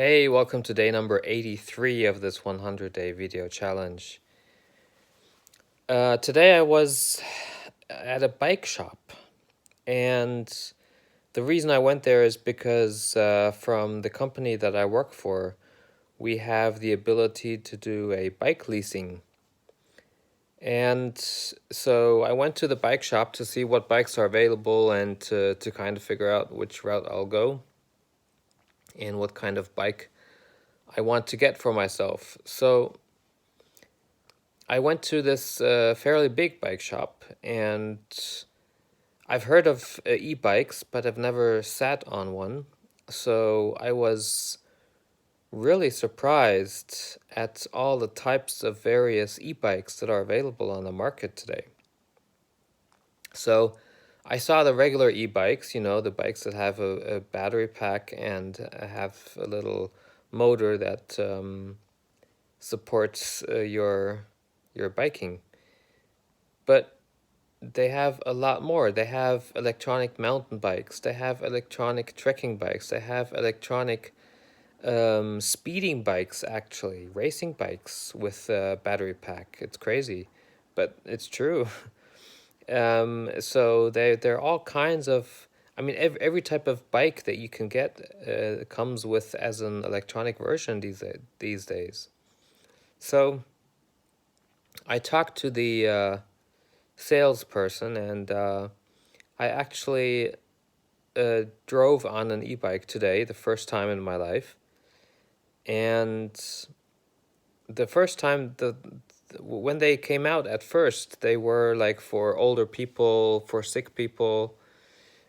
Hey, welcome to day number 83 of this 100-day video challenge. Today I was at a bike shop, and the reason I went there is because from the company that I work for, we have the ability to do a bike leasing. And so I went to the bike shop to see what bikes are available and to kind of figure out which route I'll go and what kind of bike I want to get for myself. So I went to this fairly big bike shop, and I've heard of e-bikes, but I've never sat on one. So I was really surprised at all the types of various e-bikes that are available on the market today. So I saw the regular e-bikes, the bikes that have a battery pack and have a little motor that supports your biking. But they have a lot more. They have electronic mountain bikes. They have electronic trekking bikes. They have electronic speeding bikes, actually, racing bikes with a battery pack. It's crazy, but it's true. So there are all kinds of. I mean, every type of bike that you can get comes with as an electronic version these days. So I talked to the salesperson, and I actually drove on an e-bike today, the first time in my life. And the first time, when they came out at first, they were like for older people, for sick people,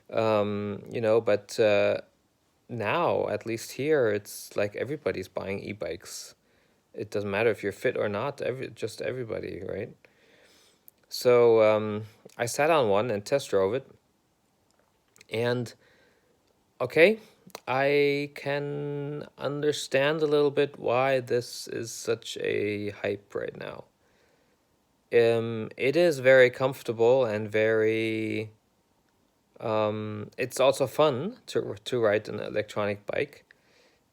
but now, at least here, it's like everybody's buying e-bikes. It doesn't matter if you're fit or not, just everybody, right? So I sat on one and test drove it. And okay, I can understand a little bit why this is such a hype right now. It is very comfortable and very. It's also fun to ride an electronic bike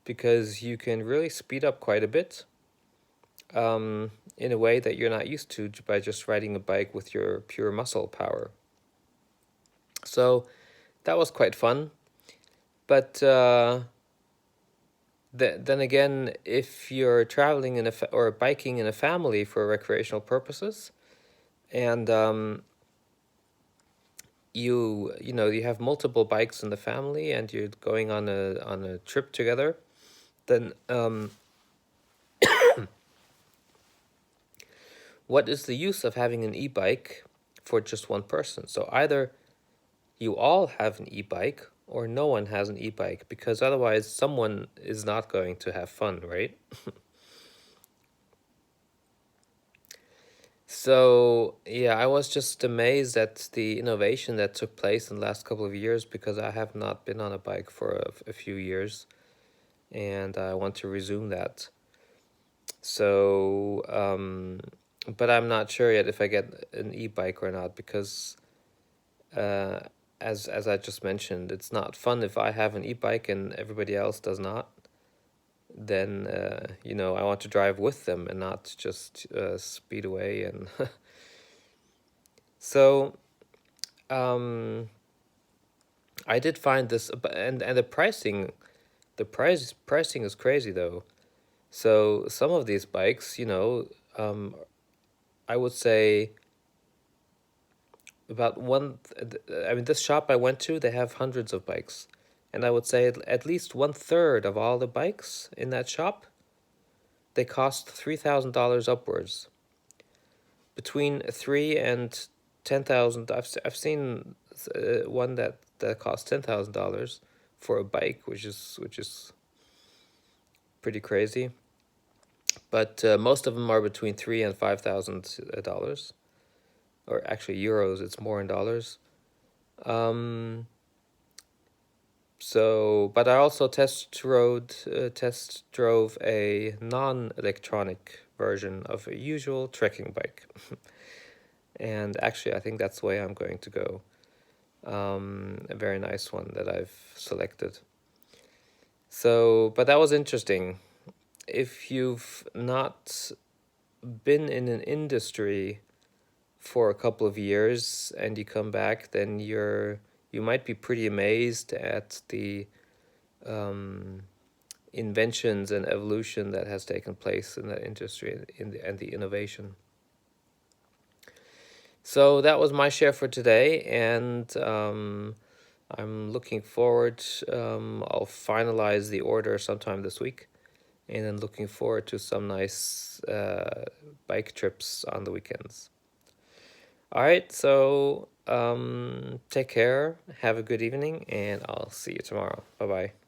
because you can really speed up quite a bit. In a way that you're not used to by just riding a bike with your pure muscle power. So that was quite fun. But then again, if you're traveling or biking in a family for recreational purposes, and you have multiple bikes in the family, and you're going on a trip together, then what is the use of having an e-bike for just one person? So either you all have an e-bike or no one has an e-bike, because otherwise someone is not going to have fun, right? So yeah, I was just amazed at the innovation that took place in the last couple of years, because I have not been on a bike for a few years, and I want to resume that. So but I'm not sure yet if I get an e-bike or not, because uh, as I just mentioned, it's not fun if I have an e-bike and everybody else does not. Then I want to drive with them and not just speed away. And so I did find this, and the pricing is crazy though. So some of these bikes, I would say about one. I mean, this shop I went to, they have hundreds of bikes, and I would say at least 1/3 of all the bikes in that shop, they cost $3,000 upwards. Between 3 and 10,000. I've seen one that cost $10,000 for a bike, which is pretty crazy. But most of them are between $3,000 and $5,000, or actually euros. It's more in dollars. So, but I also test drove a non-electronic version of a usual trekking bike, and actually, I think that's the way I'm going to go. A very nice one that I've selected. So, but that was interesting. If you've not been in an industry for a couple of years and you come back, then you might be pretty amazed at the um, inventions and evolution that has taken place in that industry and the innovation. So that was my share for today, and I'm looking forward. I'll finalize the order sometime this week, and then looking forward to some nice bike trips on the weekends. All right, so take care, have a good evening, and I'll see you tomorrow. Bye bye.